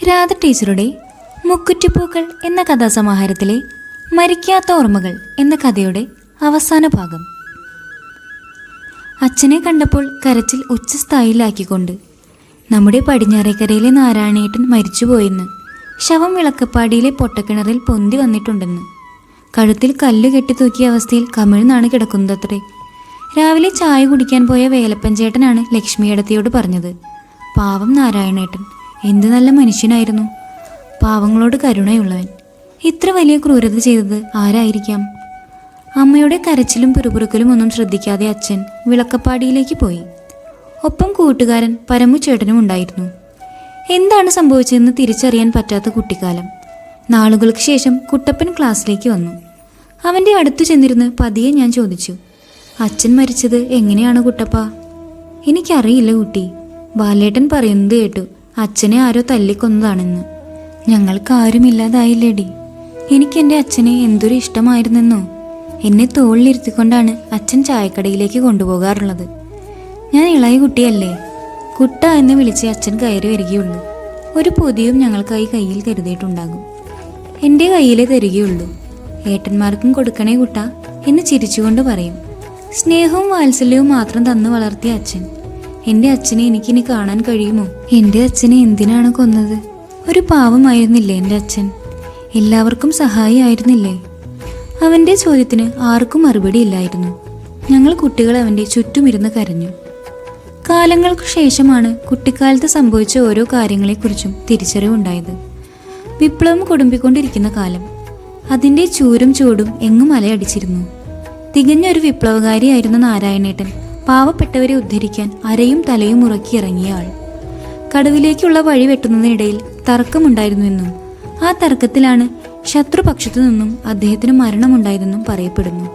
രാധ ടീച്ചറുടെ മുക്കുറ്റിപ്പൂക്കൾ എന്ന കഥാസമാഹാരത്തിലെ മരിക്കാത്ത ഓർമ്മകൾ എന്ന കഥയുടെ അവസാന ഭാഗം. അച്ഛനെ കണ്ടപ്പോൾ കരച്ചിൽ ഉച്ചസ്ഥായിലാക്കിക്കൊണ്ട് നമ്മുടെ പടിഞ്ഞാറേക്കരയിലെ നാരായണേട്ടൻ മരിച്ചുപോയെന്ന്, ശവം വിളക്കപ്പാടിയിലെ പൊട്ടക്കിണറിൽ പൊന്തി വന്നിട്ടുണ്ടെന്ന്, കഴുത്തിൽ കല്ല് കെട്ടിത്തൂക്കിയ അവസ്ഥയിൽ കമിഴ്ന്നാണ് കിടക്കുന്നതത്രേ. രാവിലെ ചായ കുടിക്കാൻ പോയ വേലപ്പഞ്ചേട്ടനാണ് ലക്ഷ്മിയടത്തിയോട് പറഞ്ഞത്. പാവം നാരായണേട്ടൻ എന്ത് നല്ല മനുഷ്യനായിരുന്നു, പാവങ്ങളോട് കരുണയുള്ളവൻ. ഇത്ര വലിയ ക്രൂരത ചെയ്തത് ആരായിരിക്കാം? അമ്മയുടെ കരച്ചിലും പിറുപിറുക്കലും ഒന്നും ശ്രദ്ധിക്കാതെ അച്ഛൻ വിളക്കപ്പാടിയിലേക്ക് പോയി. ഒപ്പം കൂട്ടുകാരൻ പരമുചേട്ടനും ഉണ്ടായിരുന്നു. എന്താണ് സംഭവിച്ചതെന്ന് തിരിച്ചറിയാൻ പറ്റാത്ത കുട്ടിക്കാലം. നാളുകൾക്ക് ശേഷം കുട്ടപ്പൻ ക്ലാസ്സിലേക്ക് വന്നു. അവൻ്റെ അടുത്തു ചെന്നിരുന്ന് പതിയെ ഞാൻ ചോദിച്ചു, അച്ഛൻ മരിച്ചത് എങ്ങനെയാണ് കുട്ടപ്പ? എനിക്കറിയില്ല കുട്ടി. ബാലേട്ടൻ പറയുന്നത് കേട്ടു, അച്ഛനെ ആരോ തല്ലിക്കൊന്നതാണെന്ന്. ഞങ്ങൾക്ക് ആരുമില്ലാതായില്ലേടി. എനിക്കെൻ്റെ അച്ഛനെ എന്തൊരു ഇഷ്ടമായിരുന്നെന്നോ. എന്നെ തോളിലിരുത്തിക്കൊണ്ടാണ് അച്ഛൻ ചായക്കടയിലേക്ക് കൊണ്ടുപോകാറുള്ളത്. ഞാൻ ഇളയ കുട്ടിയല്ലേ, കുട്ട എന്ന് വിളിച്ച് അച്ഛൻ കയറി വരികയുള്ളൂ. ഒരു പൊതിയും ഞങ്ങൾക്കായി കയ്യിൽ കരുതിയിട്ടുണ്ടാകും. എൻ്റെ കയ്യിലേ തരികയുള്ളൂ. ഏട്ടന്മാർക്കും കൊടുക്കണേ കുട്ട എന്ന് ചിരിച്ചുകൊണ്ട് പറയും. സ്നേഹവും വാത്സല്യവും മാത്രം തന്നു വളർത്തിയ അച്ഛൻ. എൻ്റെ അച്ഛനെ എനിക്കിനി കാണാൻ കഴിയുമോ? എൻ്റെ അച്ഛനെ എന്തിനാണ് കൊന്നത്? ഒരു പാവമായിരുന്നില്ലേ എൻ്റെ അച്ഛൻ? എല്ലാവർക്കും സഹായിയായിരുന്നില്ലേ? അവൻ്റെ ചോദ്യത്തിന് ആർക്കും മറുപടി ഇല്ലായിരുന്നു. ഞങ്ങൾ കുട്ടികൾ അവൻ്റെ ചുറ്റുമിരുന്ന് കരഞ്ഞു. കാലങ്ങൾക്കു ശേഷമാണ് കുട്ടിക്കാലത്ത് സംഭവിച്ച ഓരോ കാര്യങ്ങളെക്കുറിച്ചും തിരിച്ചറിവുണ്ടായത്. വിപ്ലവം കൊടുമ്പിക്കൊണ്ടിരിക്കുന്ന കാലം. അതിൻ്റെ ചൂരും ചൂടും എങ്ങും അലയടിച്ചിരുന്നു. തികഞ്ഞൊരു വിപ്ലവകാരിയായിരുന്ന നാരായണേട്ടൻ പാവപ്പെട്ടവരെ ഉദ്ധരിക്കാൻ അരയും തലയും ഉറക്കി ഇറങ്ങിയ ആൾ. കടവിലേക്കുള്ള വഴി വെട്ടുന്നതിനിടയിൽ തർക്കമുണ്ടായിരുന്നുവെന്നും ആ തർക്കത്തിലാണ് ശത്രുപക്ഷത്തു നിന്നും അദ്ദേഹത്തിന് മരണമുണ്ടായതെന്നും പറയപ്പെടുന്നു.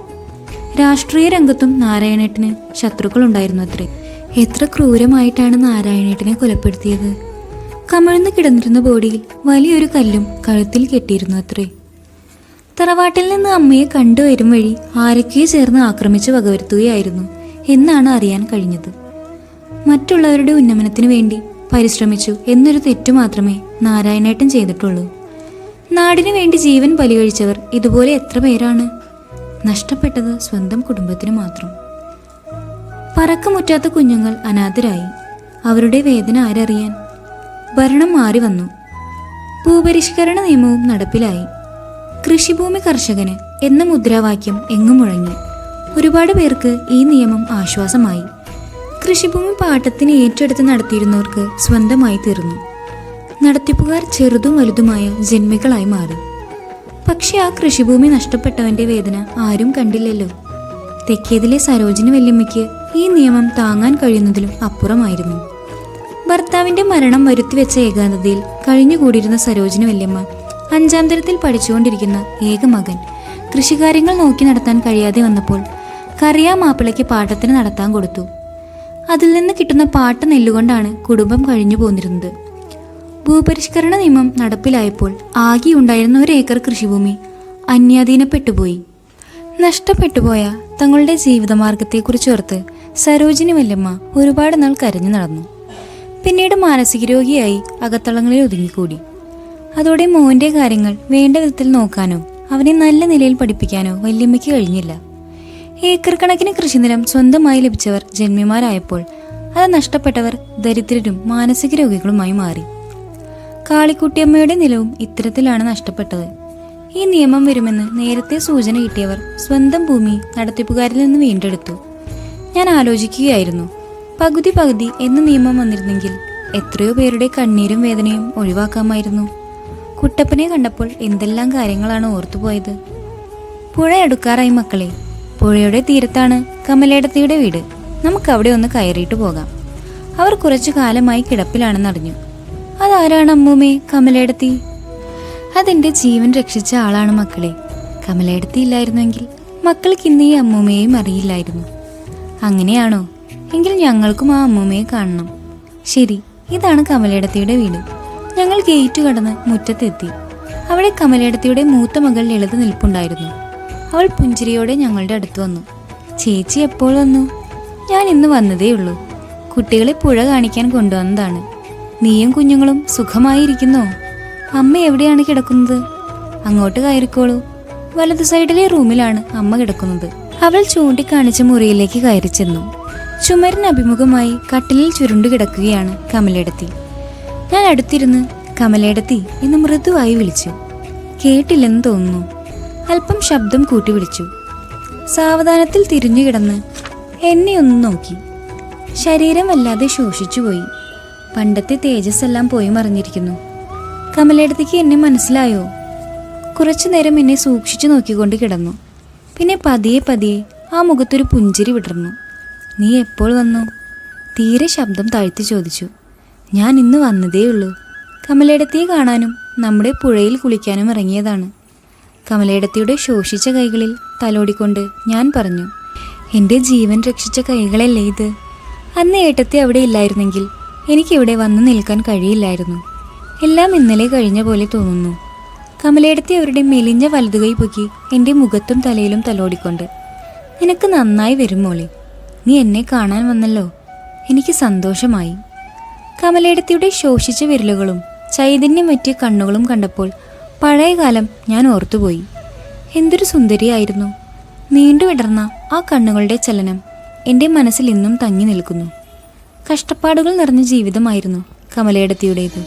രാഷ്ട്രീയ രംഗത്തും നാരായണേട്ടന് ശത്രുക്കളുണ്ടായിരുന്നു അത്രേ. എത്ര ക്രൂരമായിട്ടാണ് നാരായണേട്ടനെ കൊലപ്പെടുത്തിയത്! കമിഴ്ന്നു കിടന്നിരുന്ന ബോഡിയിൽ വലിയൊരു കല്ലും കഴുത്തിൽ കെട്ടിയിരുന്നു അത്രേ. തറവാട്ടിൽ നിന്ന് അമ്മയെ കണ്ടുവരും വഴി ആരൊക്കെയോ ചേർന്ന് ആക്രമിച്ച് വകവരുത്തുകയായിരുന്നു എന്നാണ് അറിയാൻ കഴിഞ്ഞത്. മറ്റുള്ളവരുടെ ഉന്നമനത്തിനു വേണ്ടി പരിശ്രമിച്ചു എന്നൊരു തെറ്റു മാത്രമേ നാരായണേട്ടൻ ചെയ്തിട്ടുള്ളൂ. നാടിനു വേണ്ടി ജീവൻ ബലികഴിച്ചവർ ഇതുപോലെ എത്ര പേരാണ്? നഷ്ടപ്പെട്ടത് സ്വന്തം കുടുംബത്തിന് മാത്രം. പറക്കമുറ്റാത്ത കുഞ്ഞുങ്ങൾ അനാഥരായി. അവരുടെ വേദന ആരറിയാൻ? ഭരണം മാറി വന്നു. ഭൂപരിഷ്കരണ നിയമവും നടപ്പിലായി. കൃഷിഭൂമി കർഷകന് എന്ന മുദ്രാവാക്യം എങ്ങും മുഴങ്ങി. ഒരുപാട് പേർക്ക് ഈ നിയമം ആശ്വാസമായി. കൃഷിഭൂമി പാട്ടത്തിന് ഏറ്റെടുത്ത് നടത്തിയിരുന്നവർക്ക് സ്വന്തമായി തീർന്നു. നടത്തിപ്പുകാർ ചെറുതും വലുതുമായ ജന്മികളായി മാറി. പക്ഷെ ആ കൃഷിഭൂമി നഷ്ടപ്പെട്ടവന്റെ വേദന ആരും കണ്ടില്ലല്ലോ. തെക്കേതിലെ സരോജിനി വല്യമ്മയ്ക്ക് ഈ നിയമം താങ്ങാൻ കഴിയുന്നതിലും അപ്പുറമായിരുന്നു. ഭർത്താവിന്റെ മരണം വരുത്തിവെച്ച ഏകാന്തതയിൽ കഴിഞ്ഞുകൂടിയിരുന്ന സരോജിനി വല്യമ്മ 5ാം തരത്തിൽ പഠിച്ചുകൊണ്ടിരിക്കുന്ന ഏക മകൻ കൃഷികാര്യങ്ങൾ നോക്കി നടത്താൻ കഴിയാതെ വന്നപ്പോൾ കറിയാ മാപ്പിളയ്ക്ക് പാട്ടത്തിന് നടത്താൻ കൊടുത്തു. അതിൽ നിന്ന് കിട്ടുന്ന പാട്ട നെല്ലുകൊണ്ടാണ് കുടുംബം കഴിഞ്ഞു പോന്നിരുന്നത്. ഭൂപരിഷ്കരണ നിയമം നടപ്പിലായപ്പോൾ ആകെ ഉണ്ടായിരുന്ന 1 ഏക്കർ കൃഷിഭൂമി അന്യാധീനപ്പെട്ടുപോയി. നഷ്ടപ്പെട്ടുപോയ തങ്ങളുടെ ജീവിതമാർഗത്തെക്കുറിച്ചോർത്ത് സരോജിനി വല്യമ്മ ഒരുപാട് നാൾ കരഞ്ഞു നടന്നു. പിന്നീട് മാനസിക രോഗിയായി അകത്തളങ്ങളിൽ ഒതുങ്ങിക്കൂടി. അതോടെ മോന്റെ കാര്യങ്ങൾ വേണ്ട വിധത്തിൽ നോക്കാനോ അവനെ നല്ല നിലയിൽ പഠിപ്പിക്കാനോ വല്യമ്മയ്ക്ക് കഴിഞ്ഞില്ല. ഏക്കർ കണക്കിന് കൃഷിനിലം സ്വന്തമായി ലഭിച്ചവർ ജന്മിമാരായപ്പോൾ അത് നഷ്ടപ്പെട്ടവർ ദരിദ്രരും മാനസിക രോഗികളുമായി മാറി. കാളിക്കുട്ടിയമ്മയുടെ നിലവും ഇത്തരത്തിലാണ് നഷ്ടപ്പെട്ടത്. ഈ നിയമം വരുമെന്ന് നേരത്തെ സൂചന കിട്ടിയവർ സ്വന്തം ഭൂമി നടത്തിപ്പുകാരിൽ നിന്ന് വീണ്ടെടുത്തു. ഞാൻ ആലോചിക്കുകയായിരുന്നു, പകുതി എന്ന നിയമം വന്നിരുന്നെങ്കിൽ എത്രയോ പേരുടെ കണ്ണീരും വേദനയും ഒഴിവാക്കാമായിരുന്നു. കുട്ടപ്പനെ കണ്ടപ്പോൾ എന്തെല്ലാം കാര്യങ്ങളാണ് ഓർത്തുപോയത്. പുഴ അടുക്കാറായി മക്കളെ. പുഴയുടെ തീരത്താണ് കമലേടത്തിയുടെ വീട്. നമുക്കവിടെ ഒന്ന് കയറിയിട്ട് പോകാം. അവർ കുറച്ചു കാലമായി കിടപ്പിലാണെന്നറിഞ്ഞു. അതാരാണ് അമ്മൂമ്മേ കമലേടത്തി? അതെന്റെ ജീവൻ രക്ഷിച്ച ആളാണ് മക്കളെ. കമലേടത്തി ഇല്ലായിരുന്നെങ്കിൽ മക്കൾക്ക് ഇന്ന് ഈ അമ്മൂമ്മയെയും അറിയില്ലായിരുന്നു. അങ്ങനെയാണോ? എങ്കിൽ ഞങ്ങൾക്കും ആ അമ്മൂമ്മയെ കാണണം. ശരി, ഇതാണ് കമലേടത്തിയുടെ വീട്. ഞങ്ങൾ ഗേറ്റ് കടന്ന് മുറ്റത്തെത്തി. അവിടെ കമലേടത്തിയുടെ മൂത്ത മകൾ ലളിത നിൽപ്പുണ്ടായിരുന്നു. അവൾ പുഞ്ചിരിയോടെ ഞങ്ങളുടെ അടുത്ത് വന്നു. ചേച്ചി എപ്പോൾ വന്നു? ഞാൻ ഇന്ന് വന്നതേയുള്ളൂ. കുട്ടികളെ പുഴ കാണിക്കാൻ കൊണ്ടുവന്നതാണ്. നീയും കുഞ്ഞുങ്ങളും സുഖമായിരിക്കുന്നോ? അമ്മ എവിടെയാണ് കിടക്കുന്നത്? അങ്ങോട്ട് കയറിക്കോളൂ. വലതു സൈഡിലെ റൂമിലാണ് അമ്മ കിടക്കുന്നത്. അവൾ ചൂണ്ടിക്കാണിച്ച മുറിയിലേക്ക് കയറി ചെന്നു. ചുമരിന് അഭിമുഖമായി കട്ടിലിൽ ചുരുണ്ടു കിടക്കുകയാണ് കമലേടത്തി. ഞാൻ അടുത്തിരുന്ന് കമലേടത്തി എന്ന് മൃദുവായി വിളിച്ചു. കേട്ടില്ലെന്ന് തോന്നുന്നു. അല്പം ശബ്ദം കൂട്ടി വിളിച്ചു. സാവധാനത്തിൽ തിരിഞ്ഞു കിടന്ന് എന്നെ ഒന്ന് നോക്കി. ശരീരം വല്ലാതെ ശോഷിച്ചുപോയി. പണ്ടത്തെ തേജസ് എല്ലാം പോയി മറിഞ്ഞിരിക്കുന്നു. കമലേടത്തിക്ക് എന്നെ മനസ്സിലായോ? കുറച്ചു നേരം എന്നെ സൂക്ഷിച്ചു നോക്കിക്കൊണ്ട് കിടന്നു. പിന്നെ പതിയെ പതിയെ ആ മുഖത്തൊരു പുഞ്ചിരി വിടർന്നു. നീ എപ്പോൾ വന്നു? തീരെ ശബ്ദം താഴ്ത്തി ചോദിച്ചു. ഞാൻ ഇന്ന് വന്നതേയുള്ളൂ. കമലേടത്തിയെ കാണാനും നമ്മുടെ പുഴയിൽ കുളിക്കാനും ഇറങ്ങിയതാണ്. കമലേടത്തിയുടെ ശോഷിച്ച കൈകളിൽ തലോടിക്കൊണ്ട് ഞാൻ പറഞ്ഞു. എൻ്റെ ജീവൻ രക്ഷിച്ച കൈകളല്ലേ ഇത്? അന്ന് ഏട്ടത്തി അവിടെ ഇല്ലായിരുന്നെങ്കിൽ എനിക്കിവിടെ വന്നു നിൽക്കാൻ കഴിയില്ലായിരുന്നു. എല്ലാം ഇന്നലെ കഴിഞ്ഞ പോലെ തോന്നുന്നു. കമലേടത്തി അവരുടെ മെലിഞ്ഞ വലതുകൈ പൊക്കി എൻ്റെ മുഖത്തും തലയിലും തലോടിക്കൊണ്ട്, നിനക്ക് നന്നായി വരും മോളെ. നീ എന്നെ കാണാൻ വന്നല്ലോ, എനിക്ക് സന്തോഷമായി. കമലേടത്തിയുടെ ശോഷിച്ച വിരലുകളും ചൈതന്യം പറ്റിയ കണ്ണുകളും കണ്ടപ്പോൾ പഴയ കാലം ഞാൻ ഓർത്തുപോയി. എന്തൊരു സുന്ദരിയായിരുന്നു. നീണ്ടു വിടർന്ന ആ കണ്ണുകളുടെ ചലനം എൻ്റെ മനസ്സിൽ ഇന്നും തങ്ങി നിൽക്കുന്നു. കഷ്ടപ്പാടുകൾ നിറഞ്ഞ ജീവിതമായിരുന്നു കമലേടത്തിയുടേത്.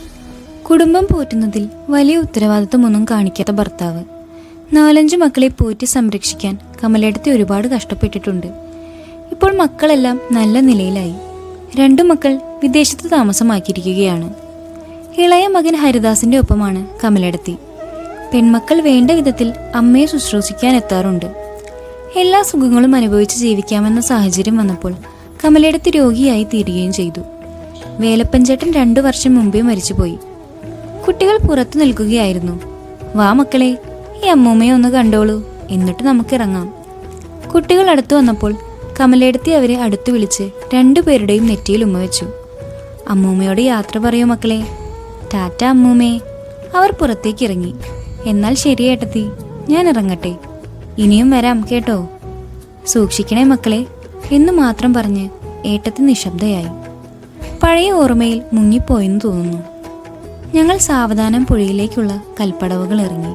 കുടുംബം പോറ്റുന്നതിൽ വലിയ ഉത്തരവാദിത്വമൊന്നും കാണിക്കാത്ത ഭർത്താവ്. 4-5 മക്കളെ പോറ്റി സംരക്ഷിക്കാൻ കമലേടത്തി ഒരുപാട് കഷ്ടപ്പെട്ടിട്ടുണ്ട്. ഇപ്പോൾ മക്കളെല്ലാം നല്ല നിലയിലായി. 2 മക്കൾ വിദേശത്ത് താമസമാക്കിയിരിക്കുകയാണ്. ഇളയ മകൻ ഹരിദാസിൻ്റെ ഒപ്പമാണ് കമലേടത്തി. പെൺമക്കൾ വേണ്ട വിധത്തിൽ അമ്മയെ ശുശ്രൂഷിക്കാൻ എത്താറുണ്ട്. എല്ലാ സുഖങ്ങളും അനുഭവിച്ച് ജീവിക്കാമെന്ന സാഹചര്യം വന്നപ്പോൾ കമലേടത്തി രോഗിയായി തീരുകയും ചെയ്തു. വേലപ്പഞ്ചേട്ടൻ 2 വർഷം മുമ്പേ മരിച്ചുപോയി. കുട്ടികൾ പുറത്തു നിൽക്കുകയായിരുന്നു. വാ മക്കളെ, ഈ അമ്മൂമ്മയെ ഒന്ന് കണ്ടോളൂ, എന്നിട്ട് നമുക്കിറങ്ങാം. കുട്ടികൾ അടുത്തു വന്നപ്പോൾ കമലേടത്തി അവരെ അടുത്തു വിളിച്ച് 2 പേരുടെയും നെറ്റിയിൽ ഉമ്മ വെച്ചു. അമ്മൂമ്മയോട് യാത്ര പറയൂ മക്കളെ. ടാറ്റ അമ്മൂമ്മേ. അവർ പുറത്തേക്ക് ഇറങ്ങി. എന്നാൽ ശരി ഏട്ടത്തി, ഞാൻ ഇറങ്ങട്ടെ. ഇനിയും വരാം കേട്ടോ. സൂക്ഷിക്കണേ മക്കളെ എന്ന് മാത്രം പറഞ്ഞ് ഏട്ടത്തി നിശബ്ദയായി. പഴയ ഓർമ്മയിൽ മുങ്ങിപ്പോയെന്ന് തോന്നുന്നു. ഞങ്ങൾ സാവധാനം പുഴയിലേക്കുള്ള കൽപ്പടവുകൾ ഇറങ്ങി.